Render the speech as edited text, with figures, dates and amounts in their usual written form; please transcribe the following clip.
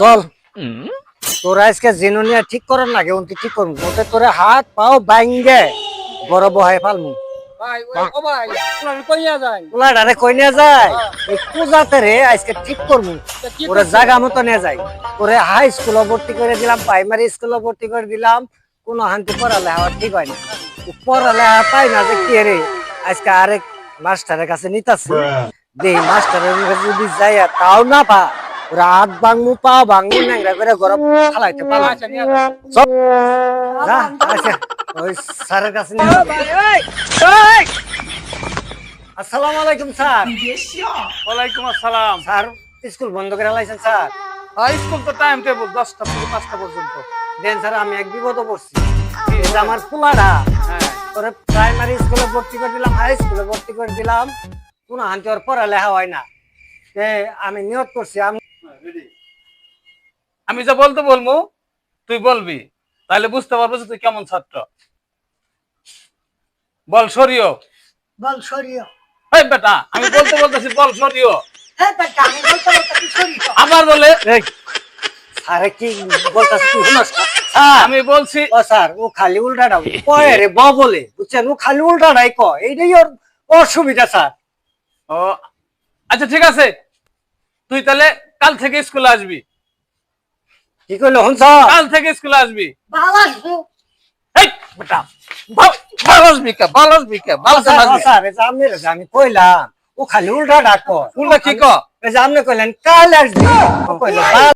চল তোরা আজকে জেনুনিয়া ঠিক করার লাগে উনতি ঠিক করবো ওতে তোরে হাত পাও বাইঙ্গে বড় বহাই ফালমু ভাই ও ভাই আমি কইয়া যাই পোলাডারে কই নিয়ে যায় এই পূজাতে রে আজকে ঠিক করবো ওরে জায়গা মতো নিয়ে যাই তোরে হাই স্কুলে ভর্তি করে দিলাম প্রাইমারি স্কুলে ভর্তি করে দিলাম কোনো হান্তি পড়ালেখা ঠিক হয় না পড়ালেখা পাই না যে কে রে আজকে আরেক মাস্টারের কাছে নিতাছে দেই মাস্টারের কাছে যদি যাই তাও না পা ওরা হাত ভাঙমু পা ভাঙমু ন্যাংরা করে গরম খালাইতে পালা চল যা আচ্ছা ওই স্যারের কাছে নিয়ে আসসালামু আলাইকুম স্যার ওয়ালাইকুম আসসালাম স্যার স্কুল বন্ধ করে লাইছেন স্যার স্কুল তো টাইম টেবিল 10টা থেকে 5টা পর্যন্ত দেন স্যার আমি এক বিপদে পড়ছি এই যে আমার পোলাটা হ্যাঁ ওরে প্রাইমারি স্কুলে ভর্তি করে দিলাম হাই স্কুলে ভর্তি করে দিলাম কোনো হান্তি ওর পড়ালেখা হয় না আমি নিয়ত করছি আমি যা বলতে বলবো তুই বলবি তাহলে বুঝতে পারবো যে তুই কেমন ছাত্র বল সরিও বল সরিয়ে এই বেটা আমি বলতে বলতেছি বল সরিও হ্যাঁ বেটা আমি বলতে বলতে তুই সরিয়ে আবার বলে আরে কি বলতাছ তুই শুনছ না স্যার আমি বলছি ও স্যার ও খালি উল্টাটা কয় রে ব বলে বুঝছেন ও খালি উল্টাটাই কয় এইটাই ওর অসুবিধা স্যার ও আচ্ছা ঠিক আছে তুই তাহলে কাল থেকে স্কুলে আসবি কি কইলো হন স্যার কাল থেকে স্কুলে আসবি ভালো আসবো এই বেটা ভালো আসবি কে ভালো আসবি কে ভালো আসবি স্যার এই যে আমি কইলাম ও খালি উল্টাটা কয় উল্টা কি ক এই যে আপনি কইলেন কাল আসবি ও কইলো